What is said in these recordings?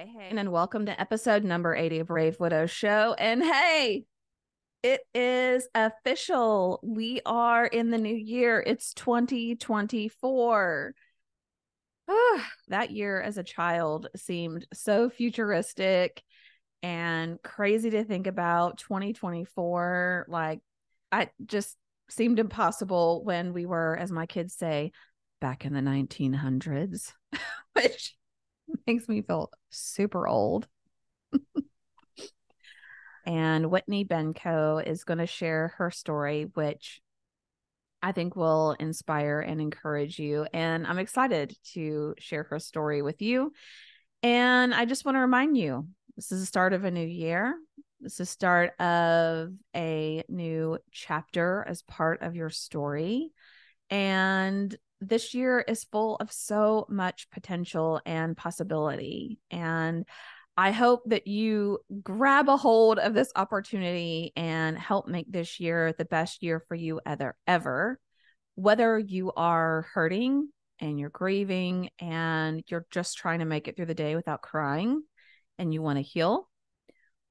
Hey, and welcome to episode number 80 of Brave Widow Show. And hey, it is official. We are in the new year. It's 2024. That year as a child seemed so futuristic and crazy to think about. 2024, like, I just seemed impossible when we were, as my kids say, back in the 1900s, which makes me feel super old. And Whitney Benko is going to share her story, which I think will inspire and encourage you. And I'm excited to share her story with you. And I just want to remind you, this is the start of a new year. This is the start of a new chapter as part of your story. And this year is full of so much potential and possibility. And I hope that you grab a hold of this opportunity and help make this year the best year for you ever. Whether you are hurting and you're grieving and you're just trying to make it through the day without crying and you want to heal,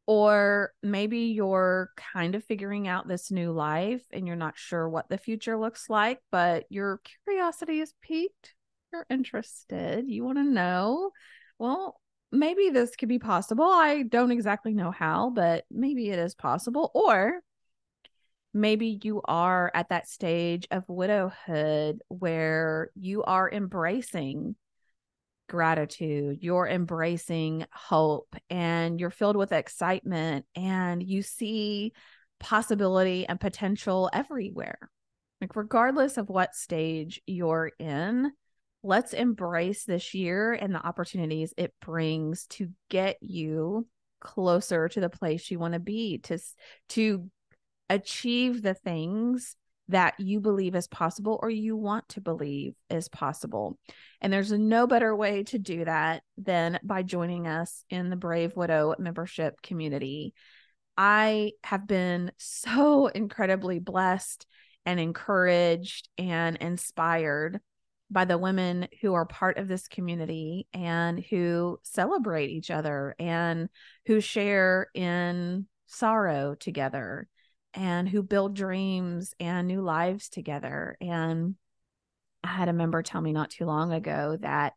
or maybe you're kind of figuring out this new life and you're not sure what the future looks like, but your curiosity is piqued. You're interested. You want to know. Well, maybe this could be possible. I don't exactly know how, but maybe it is possible. Or maybe you are at that stage of widowhood where you are embracing gratitude, you're embracing hope, and you're filled with excitement, and you see possibility and potential everywhere. Like, regardless of what stage you're in, let's embrace this year and the opportunities it brings to get you closer to the place you want to be, to achieve the things that you believe is possible or you want to believe is possible. And there's no better way to do that than by joining us in the Brave Widow membership community. I have been so incredibly blessed and encouraged and inspired by the women who are part of this community and who celebrate each other and who share in sorrow together and who build dreams and new lives together. And I had a member tell me not too long ago that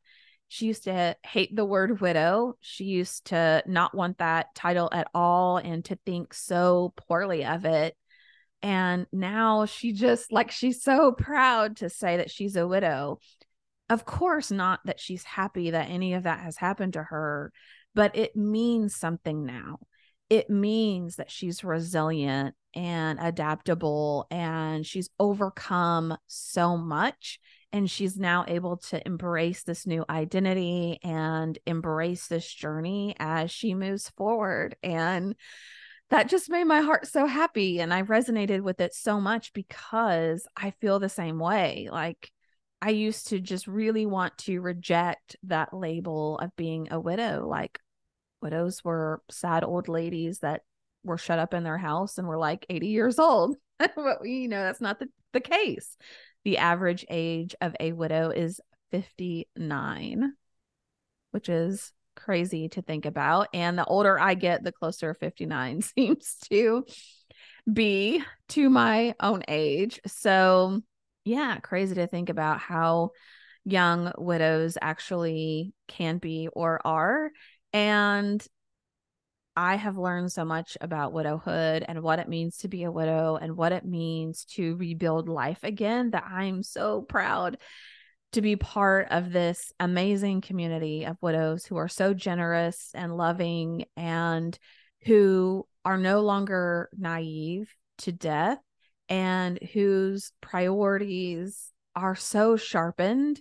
she used to hate the word widow. She used to not want that title at all and to think so poorly of it. And now she's so proud to say that she's a widow. Of course, not that she's happy that any of that has happened to her, but it means something now. It means that she's resilient and adaptable and she's overcome so much. And she's now able to embrace this new identity and embrace this journey as she moves forward. And that just made my heart so happy. And I resonated with it so much because I feel the same way. Like, I used to just really want to reject that label of being a widow. Like, widows were sad old ladies that were shut up in their house and were like 80 years old. But that's not the case. The average age of a widow is 59, which is crazy to think about. And the older I get, the closer 59 seems to be to my own age. So, yeah, crazy to think about how young widows actually can be or are. And I have learned so much about widowhood and what it means to be a widow and what it means to rebuild life again that I'm so proud to be part of this amazing community of widows who are so generous and loving and who are no longer naive to death and whose priorities are so sharpened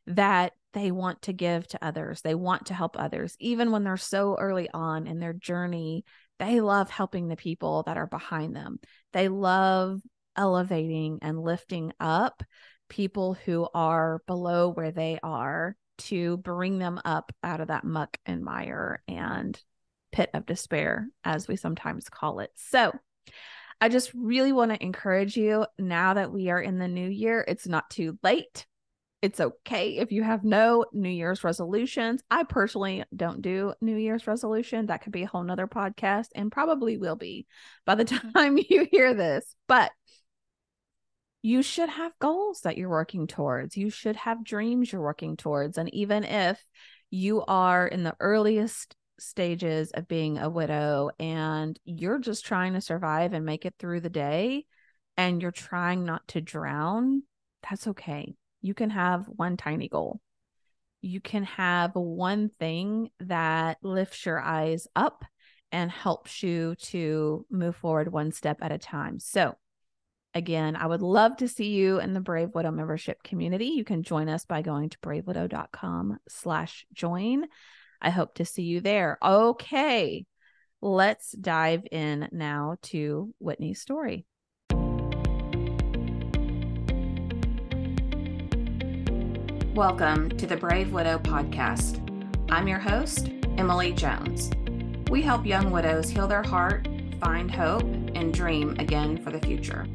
that they want to give to others. They want to help others. Even when they're so early on in their journey, they love helping the people that are behind them. They love elevating and lifting up people who are below where they are to bring them up out of that muck and mire and pit of despair, as we sometimes call it. So I just really want to encourage you, now that we are in the new year, it's not too late. It's okay if you have no New Year's resolutions. I personally don't do New Year's resolution. That could be a whole nother podcast and probably will be by the time you hear this. But you should have goals that you're working towards. You should have dreams you're working towards. And even if you are in the earliest stages of being a widow and you're just trying to survive and make it through the day and you're trying not to drown, that's okay. You can have one tiny goal. You can have one thing that lifts your eyes up and helps you to move forward one step at a time. So, again, I would love to see you in the Brave Widow membership community. You can join us by going to bravewidow.com/join. I hope to see you there. Okay, let's dive in now to Whitney's story. Welcome to the Brave Widow podcast. I'm your host, Emily Jones. We help young widows heal their heart, find hope, and dream again for the future.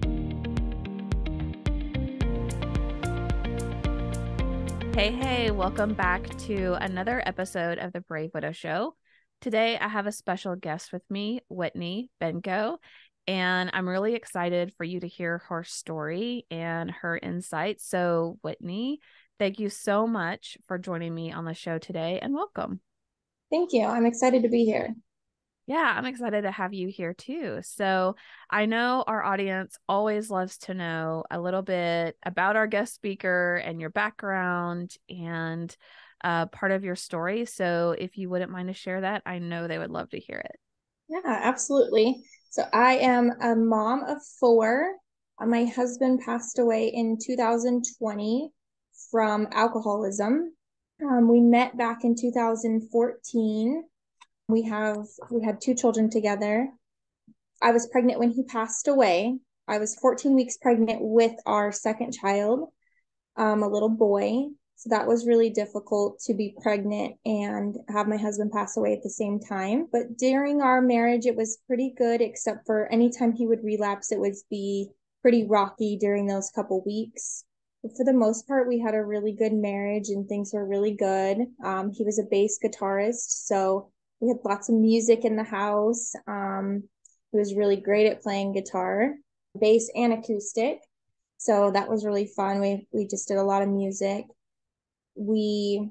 Hey, welcome back to another episode of the Brave Widow Show. Today, I have a special guest with me, Whitney Benko, and I'm really excited for you to hear her story and her insights. So, Whitney, thank you so much for joining me on the show today, and welcome. Thank you. I'm excited to be here. Yeah, I'm excited to have you here too. So I know our audience always loves to know a little bit about our guest speaker and your background and part of your story. So if you wouldn't mind to share that, I know they would love to hear it. Yeah, absolutely. So I am a mom of 4. My husband passed away in 2020 from alcoholism. We met back in 2014. We had 2 children together. I was pregnant when he passed away. I was 14 weeks pregnant with our second child, a little boy. So that was really difficult to be pregnant and have my husband pass away at the same time. But during our marriage, it was pretty good, except for anytime he would relapse, it would be pretty rocky during those couple weeks. But for the most part, we had a really good marriage and things were really good. He was a bass guitarist, so we had lots of music in the house. He was really great at playing guitar, bass and acoustic. So that was really fun. We just did a lot of music. We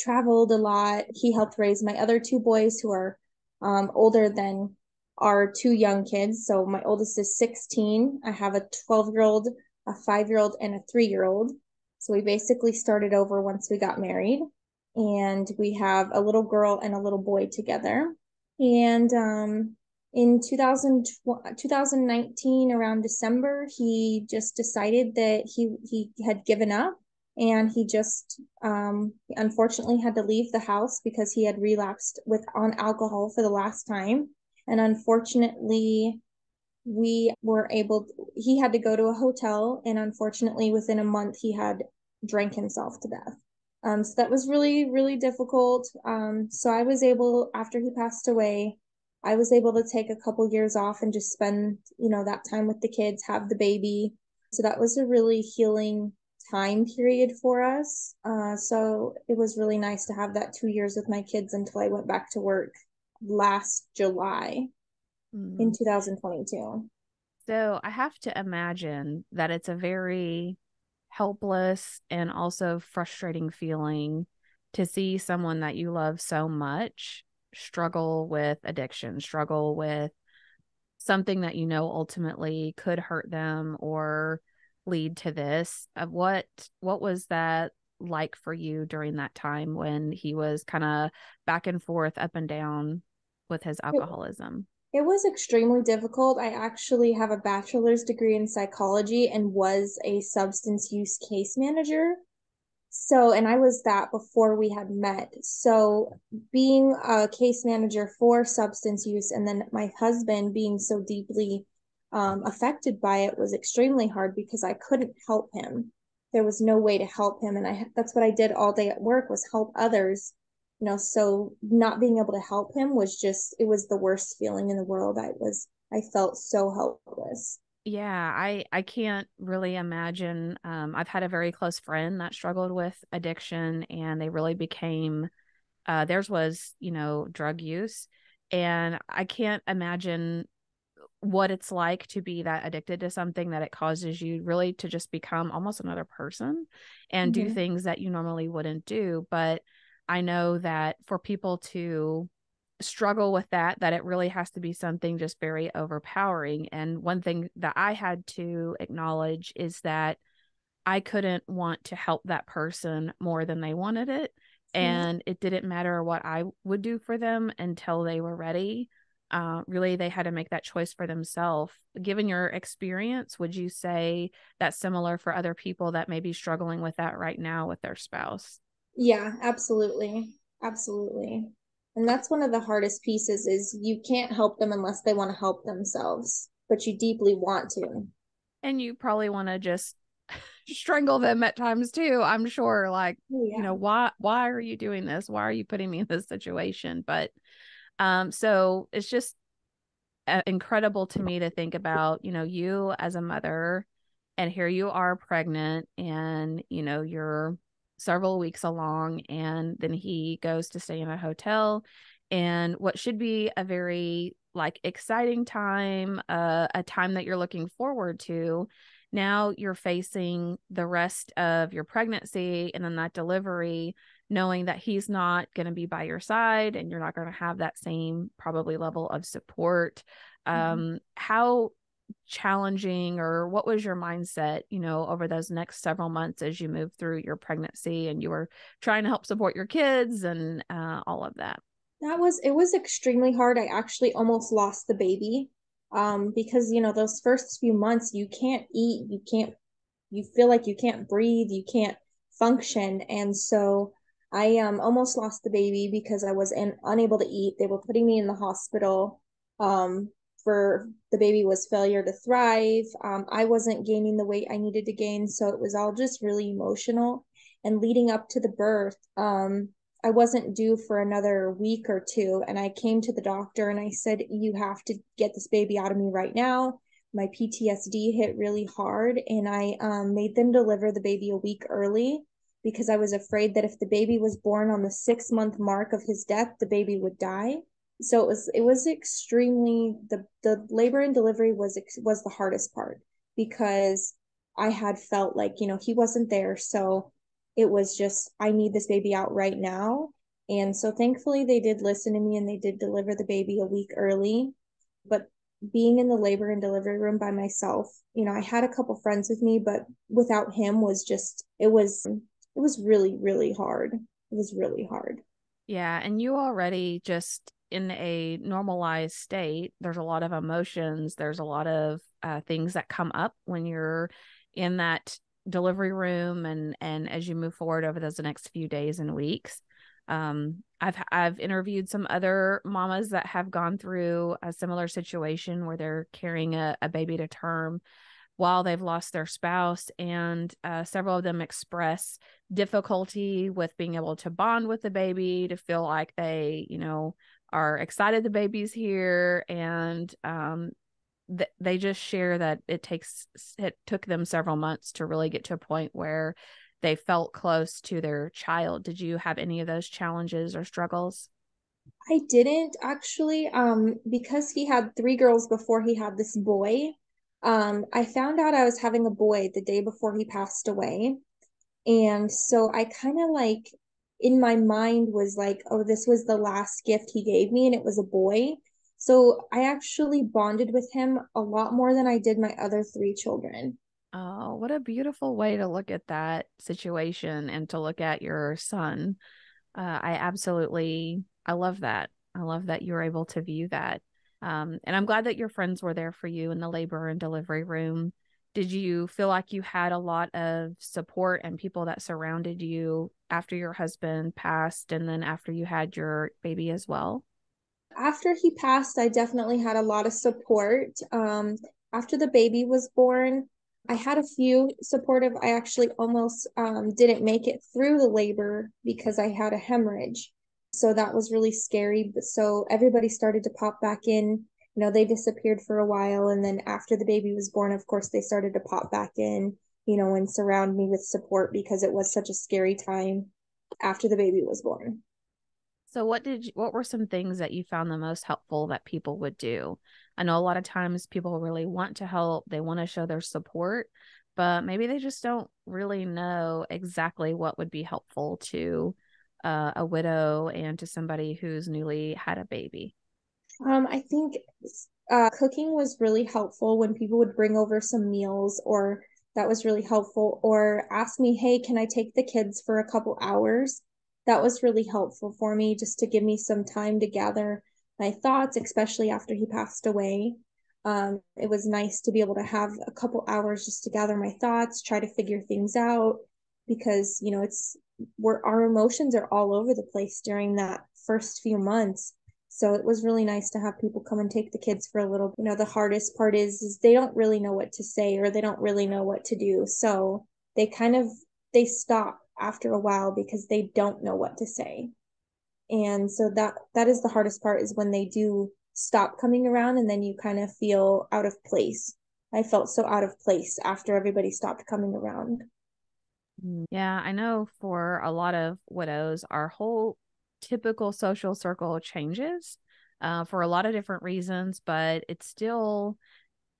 traveled a lot. He helped raise my other 2 boys who are older than our 2 young kids. So my oldest is 16. I have a 12-year-old, a 5-year-old, and a 3-year-old. So we basically started over once we got married. And we have a little girl and a little boy together. And in 2019, around December, he just decided that he had given up, and he just unfortunately had to leave the house because he had relapsed on alcohol for the last time. And unfortunately, he had to go to a hotel, and unfortunately within a month he had drank himself to death. So that was really, really difficult. So I was able, after he passed away, I was able to take a couple years off and just spend, that time with the kids, have the baby. So that was a really healing time period for us. So it was really nice to have that 2 years with my kids until I went back to work last July in 2022. So I have to imagine that it's a very helpless and also frustrating feeling to see someone that you love so much struggle with addiction, struggle with something that ultimately could hurt them or lead to this. What was that like for you during that time when he was kind of back and forth, up and down with his alcoholism? It was extremely difficult. I actually have a bachelor's degree in psychology and was a substance use case manager. So, and I was that before we had met. So, being a case manager for substance use and then my husband being so deeply affected by it was extremely hard because I couldn't help him. There was no way to help him. And that's what I did all day at work, was help others. So not being able to help him was it was the worst feeling in the world. I felt so helpless. Yeah, I can't really imagine. I've had a very close friend that struggled with addiction, and they really became theirs was, drug use. And I can't imagine what it's like to be that addicted to something that it causes you really to just become almost another person and do Mm-hmm. things that you normally wouldn't do. But I know that for people to struggle with that it really has to be something just very overpowering. And one thing that I had to acknowledge is that I couldn't want to help that person more than they wanted it. Yeah. And it didn't matter what I would do for them until they were ready. Really, they had to make that choice for themselves. Given your experience, would you say that's similar for other people that may be struggling with that right now with their spouse? Yeah, absolutely. Absolutely. And that's one of the hardest pieces is you can't help them unless they want to help themselves, but you deeply want to. And you probably want to just strangle them at times too. I'm sure, like, Oh, yeah. why are you doing this? Why are you putting me in this situation? But so it's just incredible to me to think about, you as a mother, and here you are pregnant, and, you're several weeks along, and then he goes to stay in a hotel. And what should be a very like exciting time, a time that you're looking forward to, now you're facing the rest of your pregnancy and then that delivery, knowing that he's not going to be by your side and you're not going to have that same probably level of support. How challenging, or what was your mindset, over those next several months as you moved through your pregnancy and you were trying to help support your kids and all of that? It was extremely hard. I actually almost lost the baby. Because those first few months you can't eat, you feel like you can't breathe, you can't function. And so I almost lost the baby because I was unable to eat. They were putting me in the hospital for the baby was failure to thrive. I wasn't gaining the weight I needed to gain, so it was all just really emotional. And leading up to the birth, I wasn't due for another week or two, and I came to the doctor and I said, "You have to get this baby out of me right now." My PTSD hit really hard, and I made them deliver the baby a week early because I was afraid that if the baby was born on the 6 month mark of his death, the baby would die. So it was extremely the labor and delivery was the hardest part because I had felt like he wasn't there, so it was just I need this baby out right now. And so thankfully they did listen to me and they did deliver the baby a week early. But being in the labor and delivery room by myself, I had a couple friends with me, but without him was just it was really, really hard. It was really hard. Yeah, and you already just in a normalized state, there's a lot of emotions, there's a lot of things that come up when you're in that delivery room, and as you move forward over those next few days and weeks. I've interviewed some other mamas that have gone through a similar situation where they're carrying a baby to term while they've lost their spouse. And several of them express difficulty with being able to bond with the baby, to feel like they, are excited the baby's here. And they just share that it took them several months to really get to a point where they felt close to their child. Did you have any of those challenges or struggles? I didn't actually, because he had three girls before he had this boy. I found out I was having a boy the day before he passed away. And so I kind of like in my mind was like, oh, this was the last gift he gave me, and it was a boy. So I actually bonded with him a lot more than I did my other three children. Oh, what a beautiful way to look at that situation and to look at your son. I love that. I love that you're able to view that. And I'm glad that your friends were there for you in the labor and delivery room. Did you feel like you had a lot of support and people that surrounded you after your husband passed and then after you had your baby as well? After he passed, I definitely had a lot of support. After the baby was born, I had a few supportive. I actually almost didn't make it through the labor because I had a hemorrhage. So that was really scary. But so everybody started to pop back in they disappeared for a while. And then after the baby was born, of course, they started to pop back in, and surround me with support because it was such a scary time after the baby was born. So what were some things that you found the most helpful that people would do? I know a lot of times people really want to help, they want to show their support, but maybe they just don't really know exactly what would be helpful to a widow and to somebody who's newly had a baby. I think cooking was really helpful when people would bring over some meals, or that was really helpful, or ask me, hey, can I take the kids for a couple hours? That was really helpful for me just to give me some time to gather my thoughts, especially after he passed away. It was nice to be able to have a couple hours just to gather my thoughts, try to figure things out, because, our emotions are all over the place during that first few months. So it was really nice to have people come and take the kids for a little. The hardest part is they don't really know what to say, or they don't really know what to do. So they stop after a while because they don't know what to say. And so that is the hardest part, is when they do stop coming around and then you kind of feel out of place. I felt so out of place after everybody stopped coming around. Yeah, I know for a lot of widows, our whole typical social circle changes for a lot of different reasons, but it still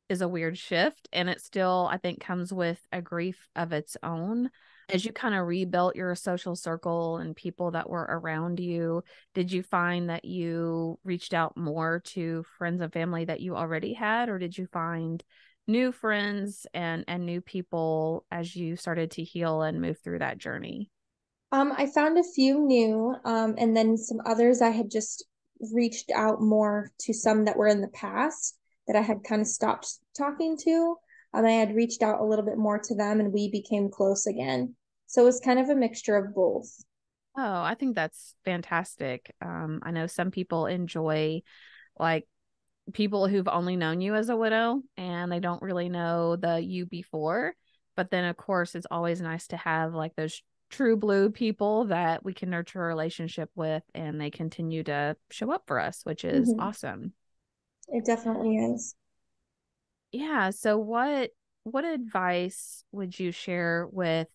is a weird shift. And it still, I think, comes with a grief of its own. As you kind of rebuilt your social circle and people that were around you, did you find that you reached out more to friends and family that you already had, or did you find new friends and new people as you started to heal and move through that journey? I found a few new, and then some others I had just reached out more to, some that were in the past that I had kind of stopped talking to. I had reached out a little bit more to them and we became close again. So it was kind of a mixture of both. Oh, I think that's fantastic. I know some people enjoy like people who've only known you as a widow and they don't really know the you before. But then, of course, it's always nice to have like those true blue people that we can nurture a relationship with and they continue to show up for us, which is Mm-hmm. awesome. It definitely is. Yeah. So what advice would you share with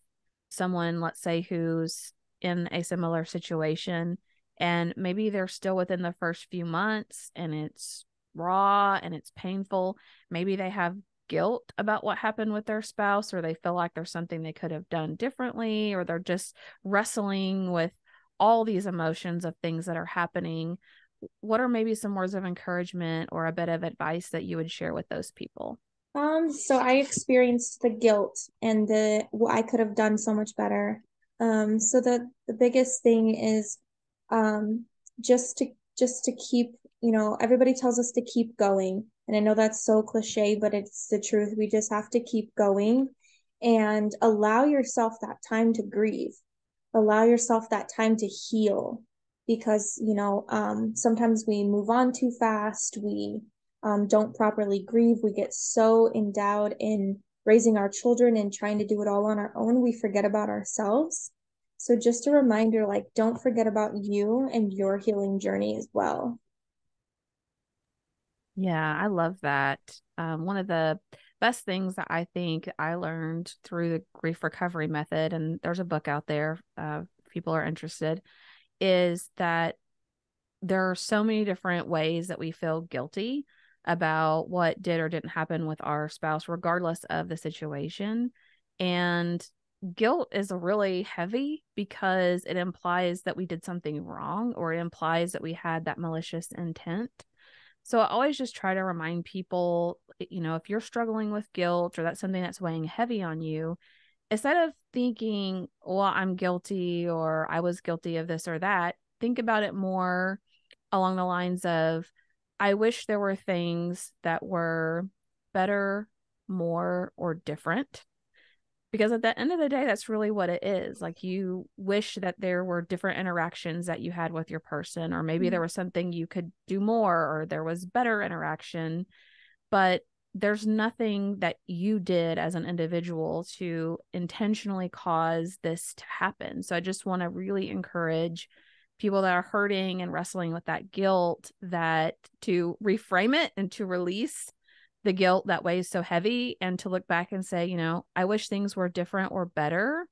someone, let's say, who's in a similar situation and maybe they're still within the first few months and it's raw and it's painful. Maybe they have guilt about what happened with their spouse, or they feel like there's something they could have done differently, or they're just wrestling with all these emotions of things that are happening. What are maybe some words of encouragement or a bit of advice that you would share with those people? So I experienced the guilt and I could have done so much better. So the biggest thing is, um, just to keep, everybody tells us to keep going. And I know that's so cliche, but it's the truth. We just have to keep going and allow yourself that time to grieve. Allow yourself that time to heal, because, sometimes we move on too fast. We don't properly grieve. We get so endowed in raising our children and trying to do it all on our own, we forget about ourselves. So just a reminder, like, don't forget about you and your healing journey as well. Yeah, I love that. One of the best things that I think I learned through the grief recovery method, and there's a book out there if people are interested, is that there are so many different ways that we feel guilty about what did or didn't happen with our spouse, regardless of the situation. And guilt is really heavy because it implies that we did something wrong, or it implies that we had that malicious intent. So I always just try to remind people, if you're struggling with guilt or that's something that's weighing heavy on you, instead of thinking, well, I'm guilty or I was guilty of this or that, think about it more along the lines of, I wish there were things that were better, more, or different. Because at the end of the day, that's really what it is. Like, you wish that there were different interactions that you had with your person, or maybe there was something you could do more, or there was better interaction, but there's nothing that you did as an individual to intentionally cause this to happen. So I just want to really encourage people that are hurting and wrestling with that guilt, that to reframe it and to release the guilt that weighs so heavy, and to look back and say, I wish things were different or better,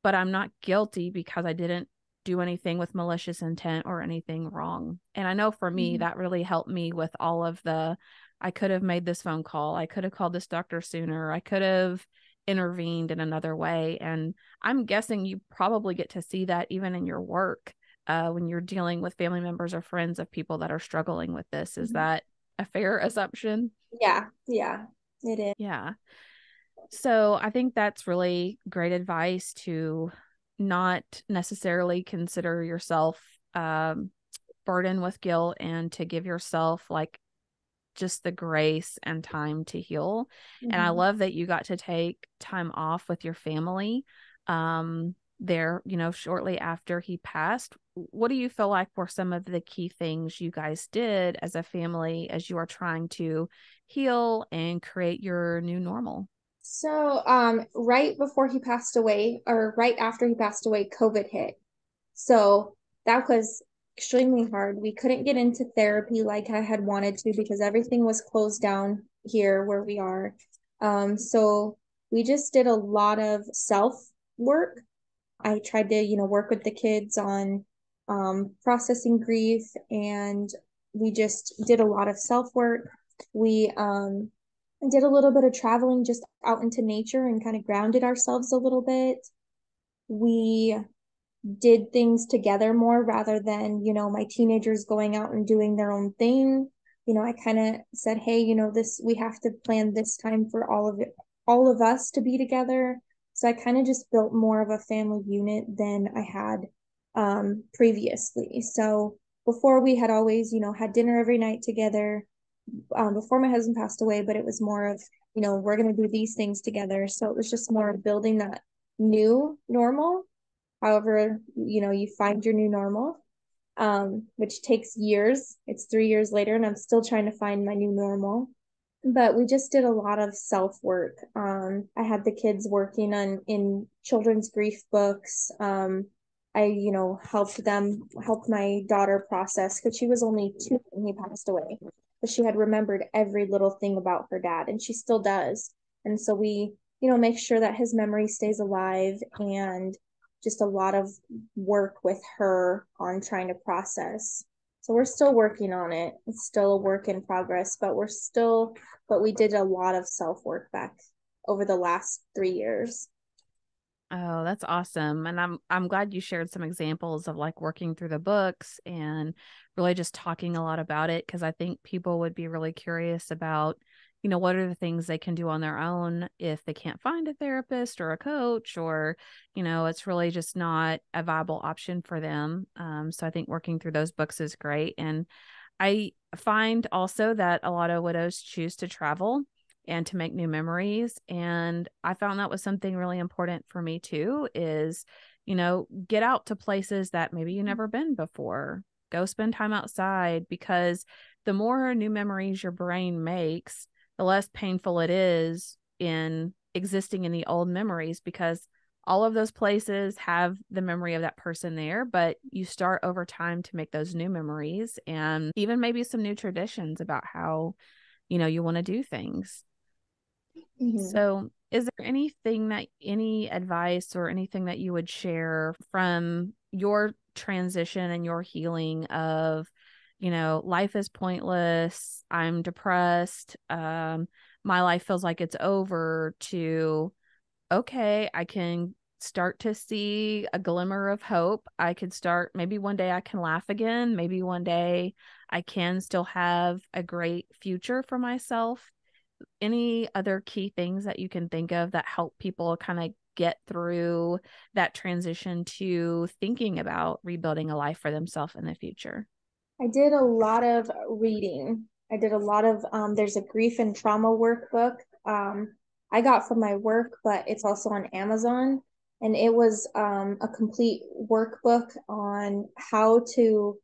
but I'm not guilty because I didn't do anything with malicious intent or anything wrong. And I know for me, that really helped me with all of I could have made this phone call. I could have called this doctor sooner. I could have intervened in another way. And I'm guessing you probably get to see that even in your work, when you're dealing with family members or friends of people that are struggling with this. Is that a fair assumption? Yeah, it is. Yeah. So I think that's really great advice, to not necessarily consider yourself burdened with guilt, and to give yourself like just the grace and time to heal. And I love that you got to take time off with your family there, shortly after he passed. What do you feel like were some of the key things you guys did as a family as you are trying to heal and create your new normal? So, right before he passed away, or right after he passed away, COVID hit. So that was extremely hard. We couldn't get into therapy like I had wanted to because everything was closed down here where we are. So we just did a lot of self work. I tried to, work with the kids on processing grief, and we just did a lot of self work. We did a little bit of traveling just out into nature and kind of grounded ourselves a little bit. We did things together more rather than, my teenagers going out and doing their own thing. I kind of said, hey, we have to plan this time for all of us to be together. So I kind of just built more of a family unit than I had previously. So before, we had always, had dinner every night together, before my husband passed away, but it was more of, we're going to do these things together. So it was just more of building that new normal. However, you find your new normal, which takes years. It's 3 years later, and I'm still trying to find my new normal. But we just did a lot of self work. I had the kids working in children's grief books. I, helped my daughter process because she was only 2 when he passed away, but she had remembered every little thing about her dad, and she still does. And so we, make sure that his memory stays alive, and just a lot of work with her on trying to process. So we're still working on it. It's still a work in progress, but we did a lot of self work back over the last 3 years. Oh, that's awesome. And I'm glad you shared some examples of like working through the books and really just talking a lot about it, because I think people would be really curious about, what are the things they can do on their own if they can't find a therapist or a coach, or, it's really just not a viable option for them. So I think working through those books is great. And I find also that a lot of widows choose to travel and to make new memories. And I found that was something really important for me too, is, get out to places that maybe you've never been before. Go spend time outside, because the more new memories your brain makes, the less painful it is in existing in the old memories, because all of those places have the memory of that person there, but you start over time to make those new memories, and even maybe some new traditions about how, you want to do things. Mm-hmm. So, is there any advice or anything that you would share from your transition and your healing of, life is pointless, I'm depressed, my life feels like it's over, to, okay, I can start to see a glimmer of hope. I could start, maybe one day I can laugh again. Maybe one day I can still have a great future for myself. Any other key things that you can think of that help people kind of get through that transition to thinking about rebuilding a life for themselves in the future? I did a lot of reading. I did a lot of, there's a grief and trauma workbook I got from my work, but it's also on Amazon. And it was a complete workbook on how to,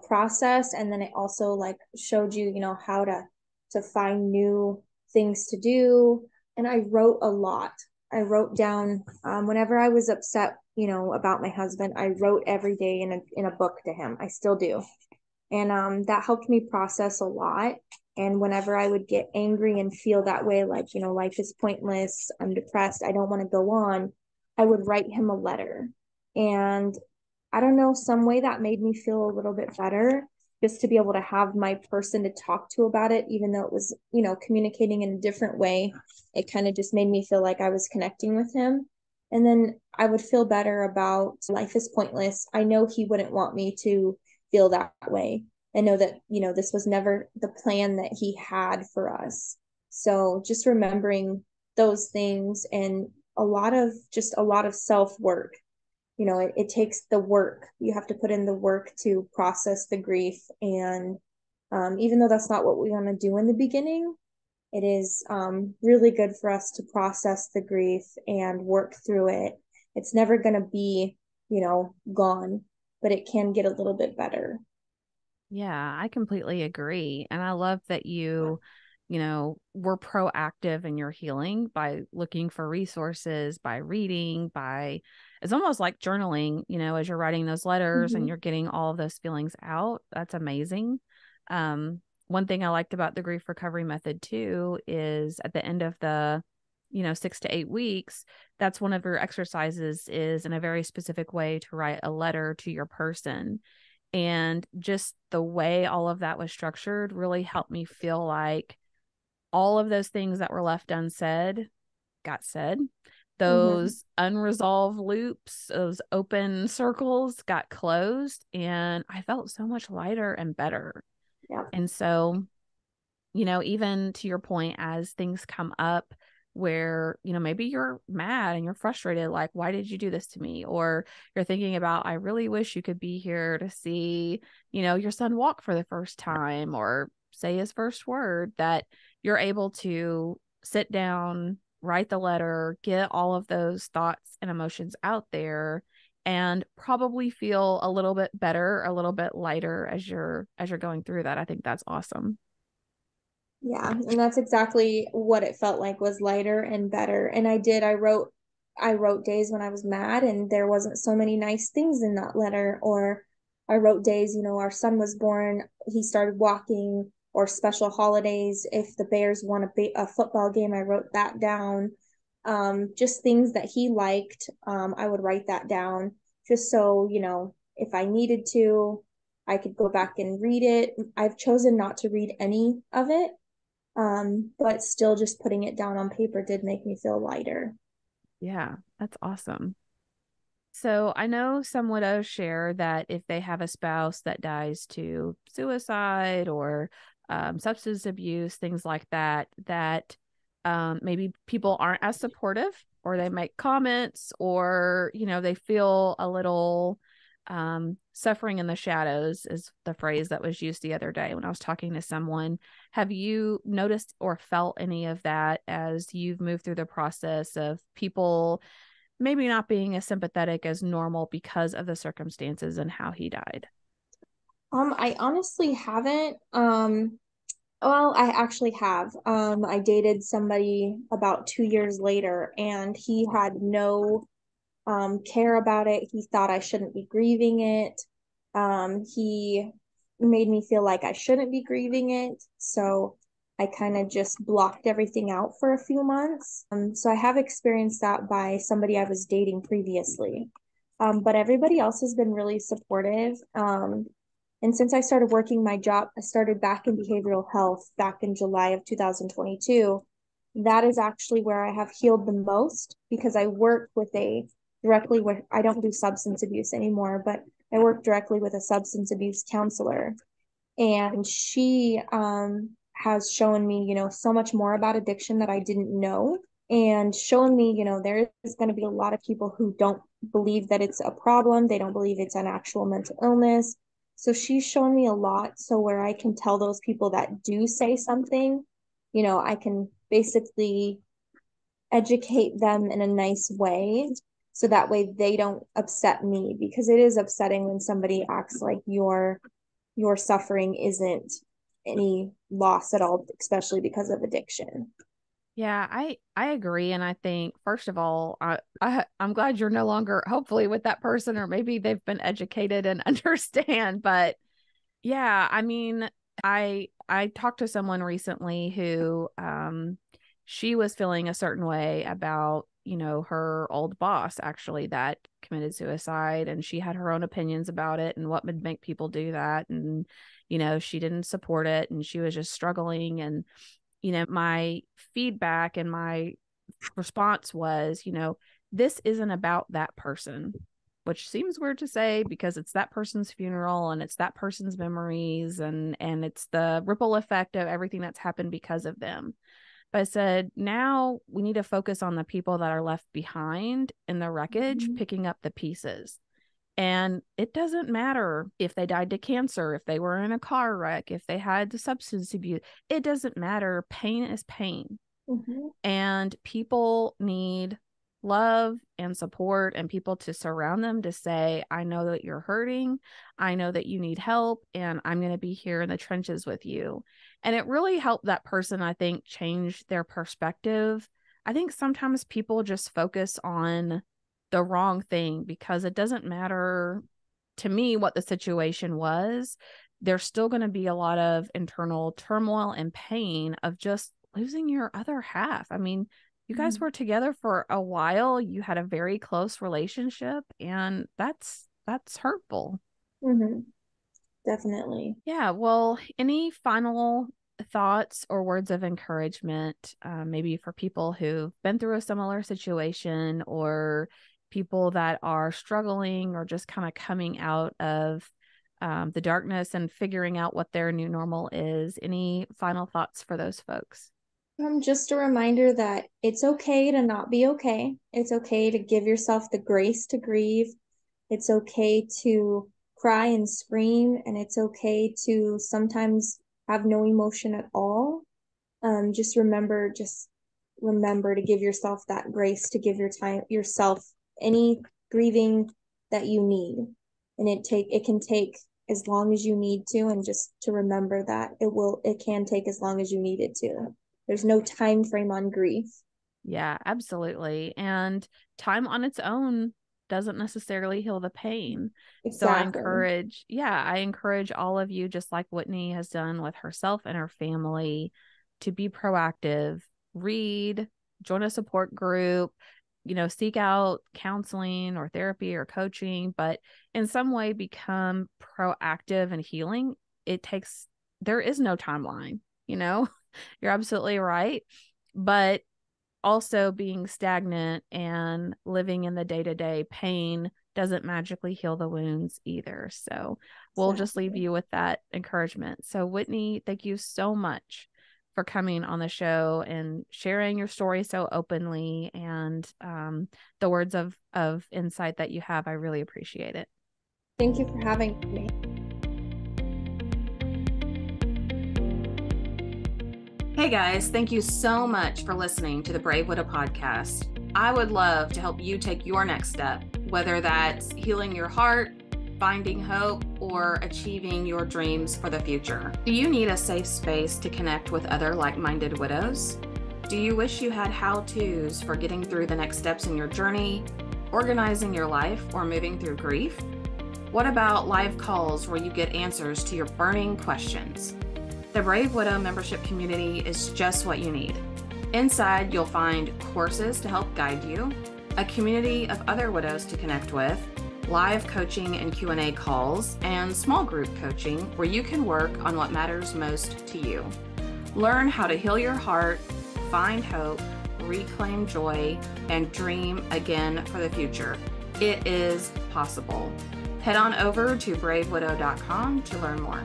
process. And then it also like showed you, how to find new things to do. And I wrote a lot. I wrote down whenever I was upset, about my husband, I wrote every day in a book to him. I still do. And that helped me process a lot. And whenever I would get angry and feel that way, like, life is pointless, I'm depressed, I don't want to go on, I would write him a letter. And I don't know, some way that made me feel a little bit better, just to be able to have my person to talk to about it, even though it was, communicating in a different way. It kind of just made me feel like I was connecting with him. And then I would feel better about life is pointless. I know he wouldn't want me to feel that way. I know that, this was never the plan that he had for us. So just remembering those things, and a lot of self work. It takes the work. You have to put in the work to process the grief. And even though that's not what we want to do in the beginning, it is really good for us to process the grief and work through it. It's never going to be, gone, but it can get a little bit better. Yeah, I completely agree. And I love that were proactive in your healing by looking for resources, by reading, it's almost like journaling, as you're writing those letters and Mm-hmm. you're getting all of those feelings out. That's amazing. One thing I liked about the grief recovery method too is at the end of the 6 to 8 weeks, that's one of your exercises is in a very specific way to write a letter to your person. And just the way all of that was structured really helped me feel like all of those things that were left unsaid got said. Mm-hmm. Those unresolved loops, those open circles got closed, and I felt so much lighter and better. Yeah. And so, even to your point, as things come up where, maybe you're mad and you're frustrated, like, why did you do this to me? Or you're thinking about, I really wish you could be here to see, your son walk for the first time or say his first word, that you're able to sit down, write the letter, get all of those thoughts and emotions out there and probably feel a little bit better, a little bit lighter as you're going through that. I think that's awesome. Yeah, and that's exactly what it felt like, was lighter and better. And I wrote days when I was mad and there wasn't so many nice things in that letter. Or I wrote days, our son was born, he started walking, or special holidays. If the Bears won a football game, I wrote that down. Just things that he liked, I would write that down, just so, if I needed to, I could go back and read it. I've chosen not to read any of it, but still just putting it down on paper did make me feel lighter. Yeah, that's awesome. So I know some widows share that if they have a spouse that dies to suicide or substance abuse, things like that, that maybe people aren't as supportive or they make comments or, they feel a little suffering in the shadows is the phrase that was used the other day when I was talking to someone. Have you noticed or felt any of that as you've moved through the process of people maybe not being as sympathetic as normal because of the circumstances and how he died? I honestly haven't. Well, I actually have. I dated somebody about 2 years later, and he had no care about it. He thought I shouldn't be grieving it. He made me feel like I shouldn't be grieving it. So I kind of just blocked everything out for a few months. So I have experienced that by somebody I was dating previously. But everybody else has been really supportive. And since I started working my job, I started back in behavioral health back in July of 2022. That is actually where I have healed the most, because I work with I don't do substance abuse anymore, but I work directly with a substance abuse counselor. And she has shown me, so much more about addiction that I didn't know, and shown me, there is going to be a lot of people who don't believe that it's a problem. They don't believe it's an actual mental illness. So she's shown me a lot. So where I can tell those people that do say something, I can basically educate them in a nice way, so that way they don't upset me, because it is upsetting when somebody acts like your suffering isn't any loss at all, especially because of addiction. Yeah, I agree. And I think, first of all, I'm glad you're no longer hopefully with that person, or maybe they've been educated and understand. But yeah, I mean, I talked to someone recently who she was feeling a certain way about, her old boss actually that committed suicide, and she had her own opinions about it and what would make people do that. And, she didn't support it, and she was just struggling. And, my feedback and my response was, this isn't about that person, which seems weird to say because it's that person's funeral and it's that person's memories, and it's the ripple effect of everything that's happened because of them. But I said, now we need to focus on the people that are left behind in the wreckage, picking up the pieces. And it doesn't matter if they died to cancer, if they were in a car wreck, if they had the substance abuse. It doesn't matter. Pain is pain. And people need love and support and people to surround them to say, I know that you're hurting. I know that you need help, and I'm going to be here in the trenches with you. And it really helped that person, I think, change their perspective. I think sometimes people just focus on the wrong thing because it doesn't matter to me what the situation was. There's still going to be a lot of internal turmoil and pain of just losing your other half. I mean, you guys were together for a while. You had a very close relationship, and that's hurtful. Definitely. Yeah. Well, any final thoughts or words of encouragement, maybe for people who've been through a similar situation, or people that are struggling or just kind of coming out of the darkness and figuring out what their new normal is? Any final thoughts for those folks? Just a reminder that it's okay to not be okay. It's okay to give yourself the grace to grieve. It's okay to cry and scream, and it's okay to sometimes have no emotion at all. Just remember to give yourself that grace, to give yourself any grieving that you need. And it can take as long as you need to, and just to remember that it can take as long as you need it to. There's no time frame on grief. Yeah, absolutely. And time on its own doesn't necessarily heal the pain. So Exactly. I encourage all of you, just like Whitney has done with herself and her family, to be proactive, read, join a support group, seek out counseling or therapy or coaching, but in some way become proactive and healing. There is no timeline, you're absolutely right. But also being stagnant and living in the day-to-day pain doesn't magically heal the wounds either. So we'll just leave Exactly. you with that encouragement. So Whitney, thank you so much for coming on the show and sharing your story so openly, and the words of insight that you have. I really appreciate it. Thank you for having me. Hey guys, thank you so much for listening to the Brave Widow podcast. I would love to help you take your next step, whether that's healing your heart, finding hope, or achieving your dreams for the future. Do you need a safe space to connect with other like-minded widows? Do you wish you had how-tos for getting through the next steps in your journey, organizing your life, or moving through grief? What about live calls where you get answers to your burning questions? The Brave Widow membership community is just what you need. Inside, you'll find courses to help guide you, a community of other widows to connect with, live coaching and Q&A calls, and small group coaching where you can work on what matters most to you. Learn how to heal your heart, find hope, reclaim joy, and dream again for the future. It is possible. Head on over to bravewidow.com to learn more.